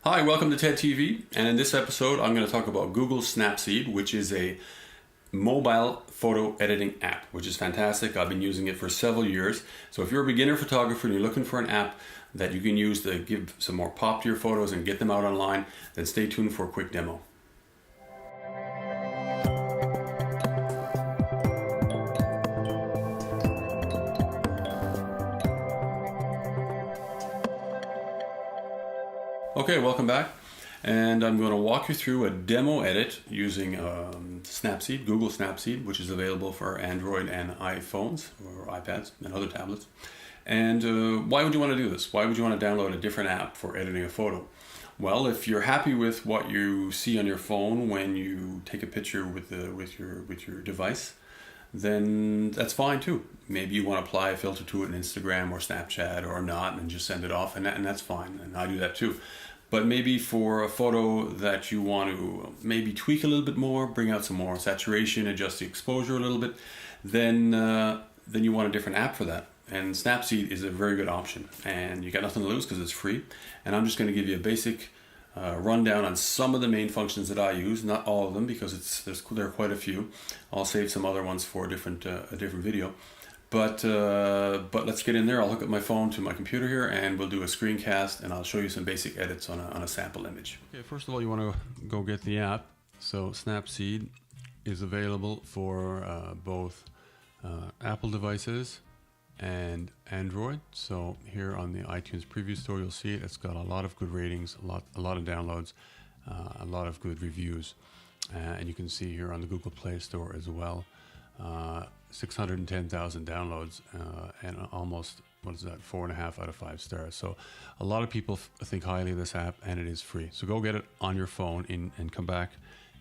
Hi, welcome to TEDtv, and in this episode I'm going to talk about Google SnapSeed, which is a mobile photo editing app, which is fantastic. I've been using it for several years. So if you're a beginner photographer and you're looking for an app that you can use to give some more pop to your photos and get them out online, then stay tuned for a quick demo. Okay, welcome back. And I'm going to walk you through a demo edit using SnapSeed, Google SnapSeed, which is available for Android and iPhones or iPads and other tablets. And why would you want to do this? Why would you want to download a different app for editing a photo? Well, if you're happy with what you see on your phone when you take a picture with your device, then that's fine too. Maybe you want to apply a filter to it in Instagram or Snapchat or not and just send it off, and that's fine. And I do that too. But maybe for a photo that you want to maybe tweak a little bit more, bring out some more saturation, adjust the exposure a little bit, then you want a different app for that. And Snapseed is a very good option, and you got nothing to lose because it's free. And I'm just going to give you a basic rundown on some of the main functions that I use, not all of them because there are quite a few. I'll save some other ones for a different video. But let's get in there. I'll hook up my phone to my computer here and we'll do a screencast and I'll show you some basic edits on a sample image. Okay, first of all, you want to go get the app. So Snapseed is available for both Apple devices and Android. So here on the iTunes preview store, you'll see it. It's got a lot of good ratings, a lot of downloads, a lot of good reviews. And you can see here on the Google Play Store as well. 610,000 downloads and almost, 4.5 out of 5 stars. So a lot of people think highly of this app, and it is free. So go get it on your phone and come back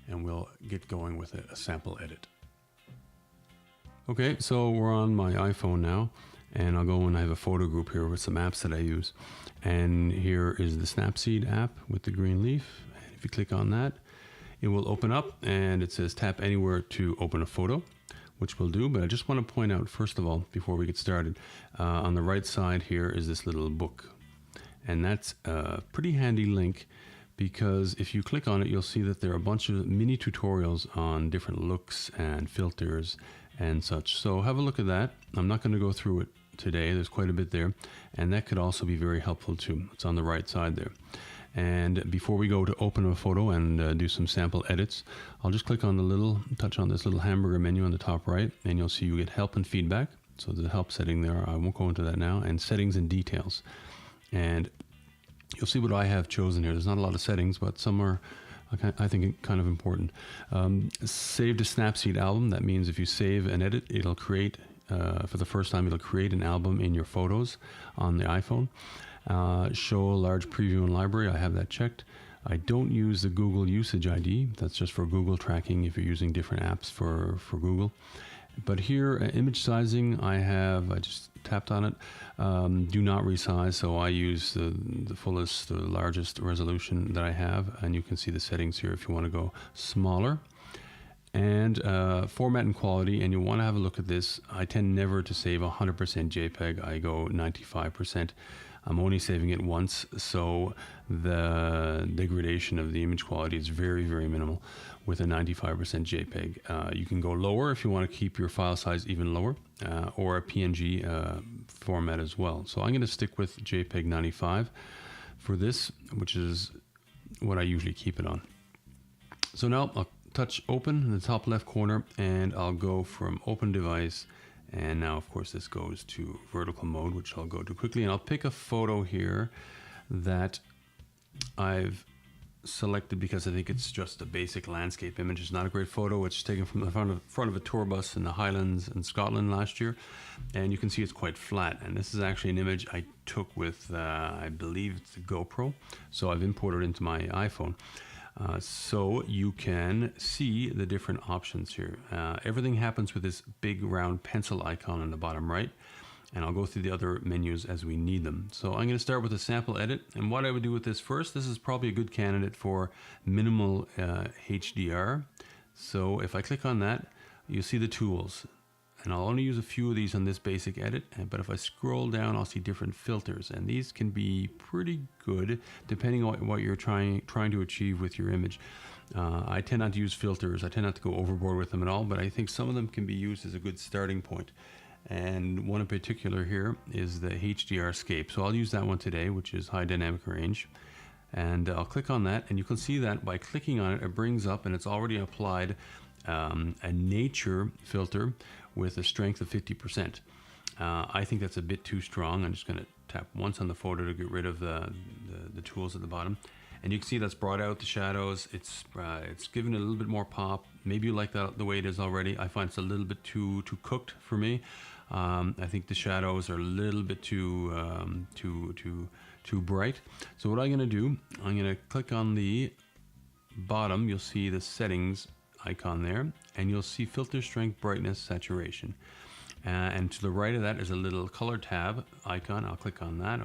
and we'll get going with a sample edit. Okay, so we're on my iPhone now, and I'll go and I have a photo group here with some apps that I use. And here is the Snapseed app with the green leaf. And if you click on that, it will open up and it says tap anywhere to open a photo, which we'll do. But I just want to point out, first of all, before we get started, on the right side here is this little book. And that's a pretty handy link because if you click on it, you'll see that there are a bunch of mini tutorials on different looks and filters and such. So have a look at that. I'm not going to go through it today. There's quite a bit there. And that could also be very helpful too. It's on the right side there. And before we go to open a photo and do some sample edits, I'll just touch on this little hamburger menu on the top right, and you'll see you get help and feedback. So the help setting there, I won't go into that now, and settings and details. And you'll see what I have chosen here. There's not a lot of settings, but some are, I think, kind of important. Save to Snapseed album. That means if you save an edit, it'll create, for the first time, it'll create an album in your photos on the iPhone. Show a large preview in library. I have that checked. I don't use the Google usage ID. That's just for Google tracking if you're using different apps for Google. But here, image sizing, I just tapped on it. Do not resize. So I use the fullest, the largest resolution that I have. And you can see the settings here if you want to go smaller. And format and quality, and you want to have a look at this. I tend never to save 100% JPEG. I go 95%. I'm only saving it once, so the degradation of the image quality is very, very minimal with a 95% JPEG. You can go lower if you want to keep your file size even lower, or a PNG format as well. So I'm going to stick with JPEG 95 for this, which is what I usually keep it on. So now I'll touch open in the top left corner, and I'll go from open device. And now, of course, this goes to vertical mode, which I'll go to quickly. And I'll pick a photo here that I've selected because I think it's just a basic landscape image. It's not a great photo. It's taken from the front of a tour bus in the Highlands in Scotland last year. And you can see it's quite flat. And this is actually an image I took with, I believe it's the GoPro. So I've imported it into my iPhone. So you can see the different options here. Everything happens with this big round pencil icon on the bottom right, and I'll go through the other menus as we need them. So I'm going to start with a sample edit, and what I would do with this first, this is probably a good candidate for minimal HDR. So if I click on that, you see the tools. and I'll only use a few of these on this basic edit, but if I scroll down, I'll see different filters, and these can be pretty good depending on what you're trying to achieve with your image. I tend not to use filters. I tend not to go overboard with them at all, but I think some of them can be used as a good starting point. And one in particular here is the HDRscape. So I'll use that one today, which is high dynamic range. And I'll click on that, and you can see that by clicking on it, it brings up, and it's already applied a nature filter with a strength of 50%. I think that's a bit too strong. I'm just going to tap once on the photo to get rid of the tools at the bottom. And you can see that's brought out the shadows. It's given it a little bit more pop. Maybe you like that the way it is already. I find it's a little bit too cooked for me. I think the shadows are a little bit too bright. So what I'm going to do, I'm going to click on the bottom. You'll see the settings icon there, and you'll see filter strength, brightness, saturation. And to the right of that is a little color tab icon. I'll click on that.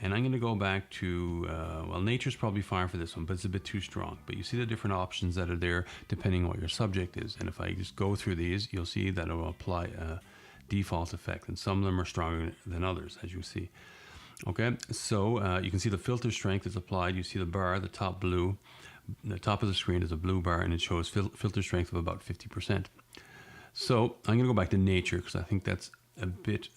And I'm going to go back to, well, nature's probably fine for this one, but it's a bit too strong. But you see the different options that are there depending on what your subject is. And if I just go through these, you'll see that it will apply a default effect. And some of them are stronger than others, as you see. Okay, so you can see the filter strength is applied. You see the bar, the top blue. The top of the screen is a blue bar, and it shows filter strength of about 50%. So I'm going to go back to nature because I think that's a bit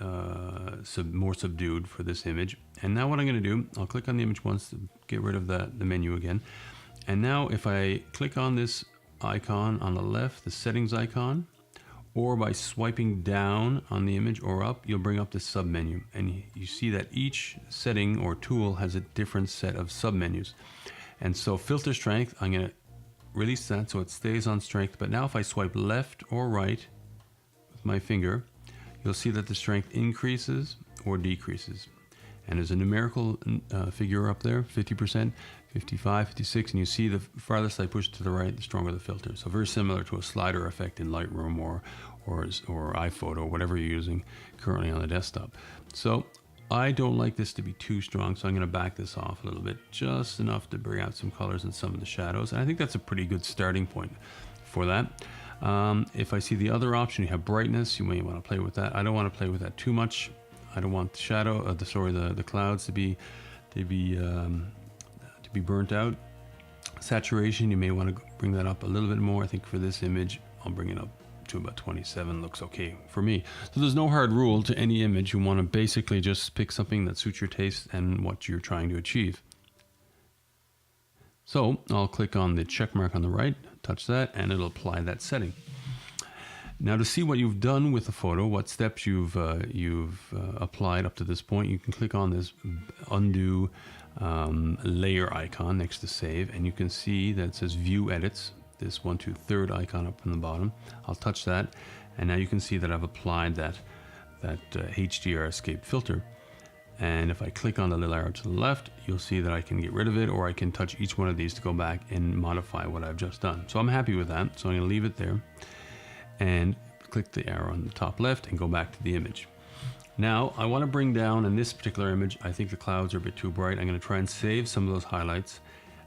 more subdued for this image. And now what I'm going to do, I'll click on the image once to get rid of the menu again. And now if I click on this icon on the left, the settings icon, or by swiping down on the image or up, you'll bring up the submenu. And you see that each setting or tool has a different set of submenus. And so filter strength, I'm going to release that so it stays on strength. But now if I swipe left or right with my finger, you'll see that the strength increases or decreases. And there's a numerical figure up there, 50%, 55, 56, and you see the farthest I push to the right, the stronger the filter. So very similar to a slider effect in Lightroom or iPhoto, whatever you're using currently on the desktop. So I don't like this to be too strong, so I'm going to back this off a little bit, just enough to bring out some colors and some of the shadows. And I think that's a pretty good starting point for that. If I see the other option, you have brightness. You may want to play with that. I don't want to play with that too much. I don't want the shadow, the clouds to be burnt out. Saturation, you may want to bring that up a little bit more. I think for this image, I'll bring it up to about 27. Looks okay for me. So there's no hard rule to any image. You want to basically just pick something that suits your taste and what you're trying to achieve. So I'll click on the check mark on the right, touch that, and it'll apply that setting. Now to see what you've done with the photo, what steps you've applied up to this point, you can click on this undo layer icon next to save, and you can see that it says view edits, this 1, 2, 3rd icon up in the bottom. I'll touch that, and now you can see that I've applied that HDRscape filter. And if I click on the little arrow to the left, you'll see that I can get rid of it, or I can touch each one of these to go back and modify what I've just done. So I'm happy with that. So I'm going to leave it there and click the arrow on the top left and go back to the image. Now I want to bring down, in this particular image, I think the clouds are a bit too bright. I'm going to try and save some of those highlights,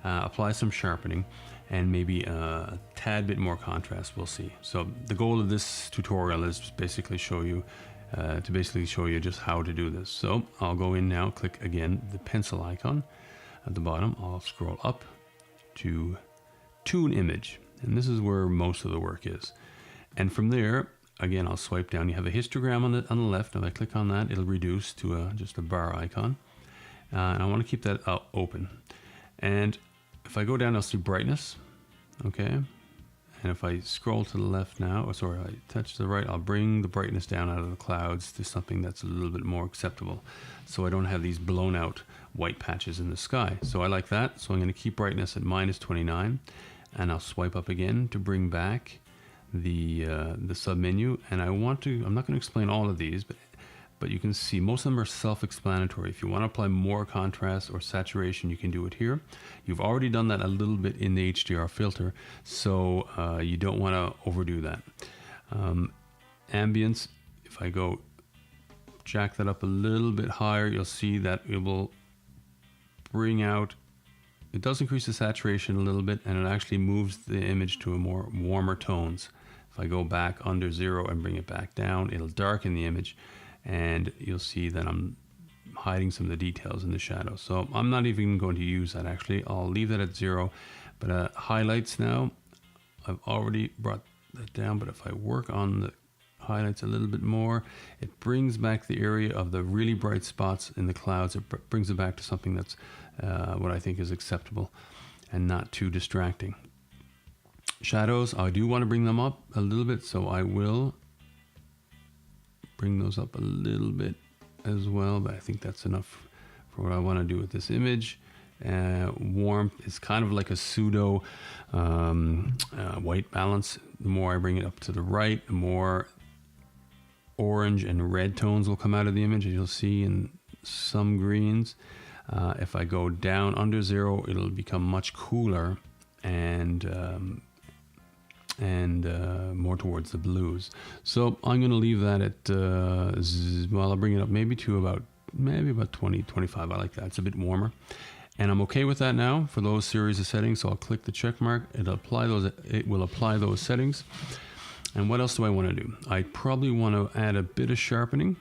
apply some sharpening, and maybe a tad bit more contrast. We'll see. So the goal of this tutorial is basically show you just how to do this. So I'll go in now, click again the pencil icon at the bottom. I'll scroll up to Tune Image, and this is where most of the work is. And from there, again, I'll swipe down. You have a histogram on the left. If I click on that, it'll reduce to just a bar icon. And I want to keep that open. And if I go down, I'll see brightness. Okay. And if I scroll to the left now, I touch to the right, I'll bring the brightness down out of the clouds to something that's a little bit more acceptable. So I don't have these blown out white patches in the sky. So I like that. So I'm going to keep brightness at -29, and I'll swipe up again to bring back the submenu. And I'm not going to explain all of these, but you can see most of them are self-explanatory. If you want to apply more contrast or saturation, you can do it here. You've already done that a little bit in the HDR filter, so you don't want to overdo that. Ambience, if I go jack that up a little bit higher, you'll see that it will bring out, it does increase the saturation a little bit, and it actually moves the image to a more warmer tones. If If I go back under 0 and bring it back down, it'll darken the image, and you'll see that I'm hiding some of the details in the shadow. So I'm not even going to use that actually. I'll leave that at 0. But highlights now, I've already brought that down, but if I work on the highlights a little bit more, it brings back the area of the really bright spots in the clouds. It brings it back to something that's what I think is acceptable and not too distracting. Shadows, I do want to bring them up a little bit, so I will bring those up a little bit as well, but I think that's enough for what I want to do with this image. Warmth is kind of like a pseudo white balance. The more I bring it up to the right, the more orange and red tones will come out of the image, as you'll see in some greens. If I go down under 0, it'll become much cooler and more towards the blues. So I'm going to leave that at, well, I'll bring it up maybe about 20, 25. I like that. It's a bit warmer. And I'm okay with that now for those series of settings. So I'll click the check mark. It will apply those settings. And what else do I want to do? I probably want to add a bit of sharpening.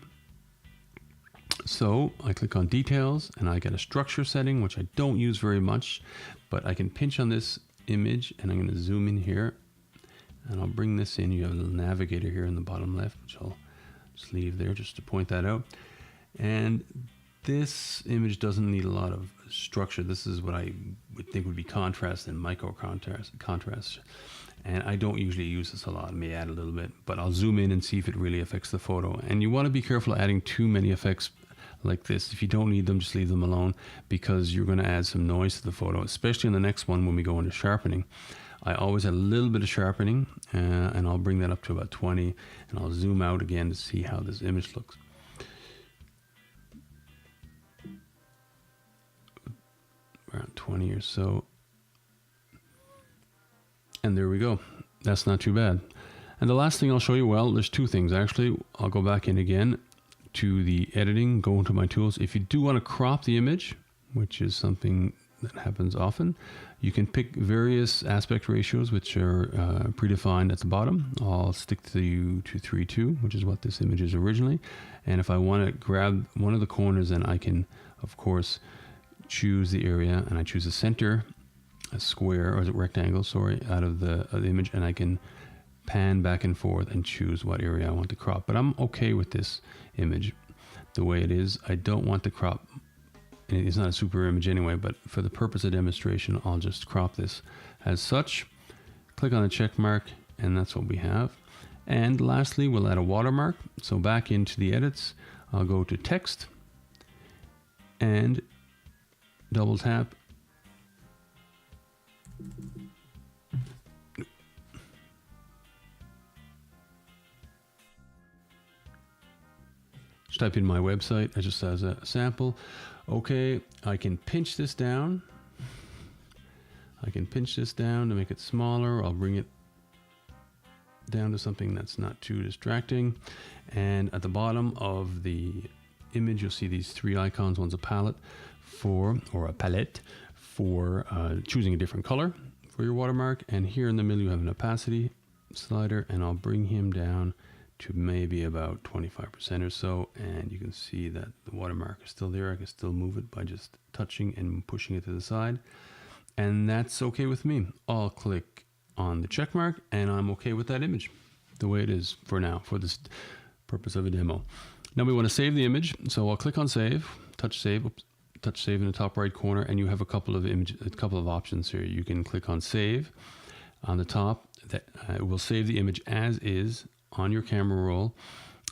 So I click on details and I get a structure setting, which I don't use very much, but I can pinch on this image and I'm going to zoom in here. And I'll bring this in. You have a little navigator here in the bottom left, which I'll just leave there just to point that out. And this image doesn't need a lot of structure. This is what I would think would be contrast and micro contrast. And I don't usually use this a lot. I may add a little bit, but I'll zoom in and see if it really affects the photo. And you want to be careful adding too many effects like this. If you don't need them, just leave them alone, because you're going to add some noise to the photo, especially in the next one when we go into sharpening. I always add a little bit of sharpening, and I'll bring that up to about 20, and I'll zoom out again to see how this image looks. Around 20 or so. And there we go. That's not too bad. And the last thing I'll show you, well, there's two things actually. I'll go back in again to the editing, go into my tools. If you do want to crop the image, which is something that happens often, you can pick various aspect ratios, which are predefined at the bottom. I'll stick to 2:3:2, which is what this image is originally. And if I want to grab one of the corners, then I can, of course, choose the area, and I choose a center, a square, or is it rectangle, sorry, out of the image, and I can pan back and forth and choose what area I want to crop. But I'm okay with this image the way it is. I don't want to crop. It's not a super image anyway, but for the purpose of demonstration, I'll just crop this as such. Click on the check mark, and that's what we have. And lastly, we'll add a watermark. So back into the edits, I'll go to text and double tap. Just type in my website just as a sample. Okay, I can pinch this down. I can pinch this down to make it smaller. I'll bring it down to something that's not too distracting. And at the bottom of the image, you'll see these three icons. One's a palette or a palette for choosing a different color for your watermark. And here in the middle, you have an opacity slider, and I'll bring him down to maybe about 25% or so, and you can see that the watermark is still there. I can still move it by just touching and pushing it to the side, and that's okay with me. I'll click on the check mark, and I'm okay with that image the way it is for now, for this purpose of a demo. Now we want to save the image, so I'll click on save, touch save in the top right corner, and you have a couple of options here. You can click on save on the top. That it will save the image as is on your camera roll,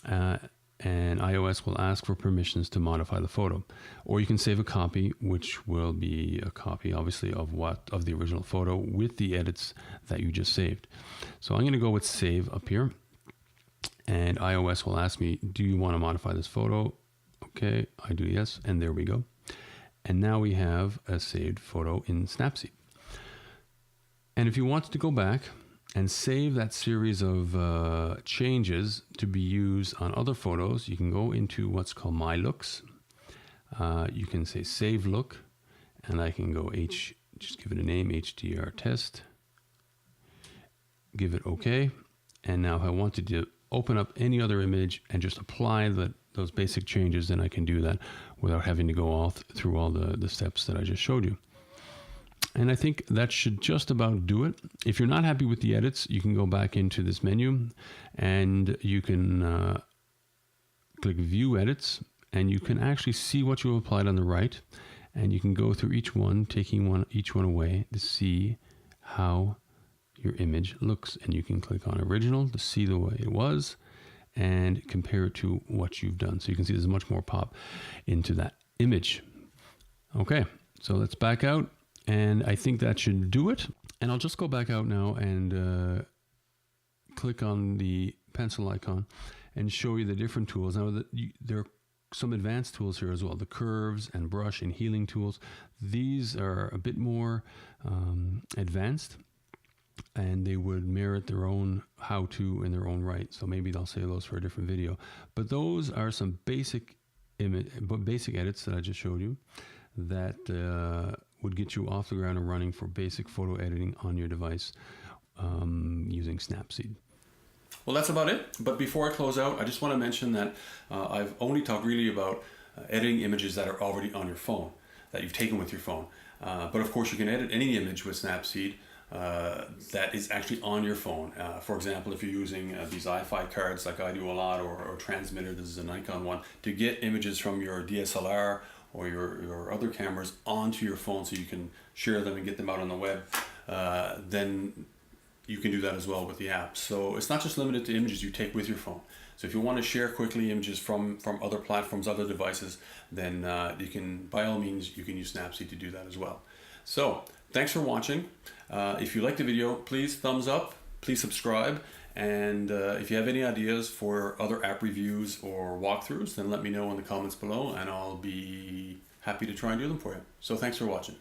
and iOS will ask for permissions to modify the photo. Or you can save a copy, which will be a copy, obviously, of the original photo with the edits that you just saved. So I'm going to go with save up here, and iOS will ask me, do you want to modify this photo? Okay, I do yes, and there we go. And now we have a saved photo in Snapseed. And if you wanted to go back and save that series of changes to be used on other photos, you can go into what's called My Looks. You can say Save Look, and I can go just give it a name, HDR Test. Give it OK, And now if I wanted to open up any other image and just apply those basic changes, then I can do that without having to go all through all the steps that I just showed you. And I think that should just about do it. If you're not happy with the edits, you can go back into this menu and you can click View Edits, and you can actually see what you have applied on the right. And you can go through each one, taking each one away to see how your image looks. And you can click on Original to see the way it was and compare it to what you've done. So you can see there's much more pop into that image. Okay, so let's back out. And I think that should do it. And I'll just go back out now and click on the pencil icon and show you the different tools. Now, there are some advanced tools here as well, the curves and brush and healing tools. These are a bit more advanced, and they would merit their own how-to in their own right. So maybe they'll save those for a different video. But those are some basic edits that I just showed you that would get you off the ground and running for basic photo editing on your device using SnapSeed. Well, that's about it. But before I close out, I just want to mention that I've only talked really about editing images that are already on your phone, that you've taken with your phone. But of course, you can edit any image with SnapSeed that is actually on your phone. For example, if you're using these iFi cards like I do a lot, or transmitter, this is a Nikon one, to get images from your DSLR or your other cameras onto your phone so you can share them and get them out on the web, then you can do that as well with the app. So it's not just limited to images you take with your phone. So if you want to share quickly images from other platforms, other devices, then you can, by all means, you can use SnapSeed to do that as well. So thanks for watching. If you liked the video, please thumbs up, please subscribe. And if you have any ideas for other app reviews or walkthroughs, then let me know in the comments below and I'll be happy to try and do them for you. So thanks for watching.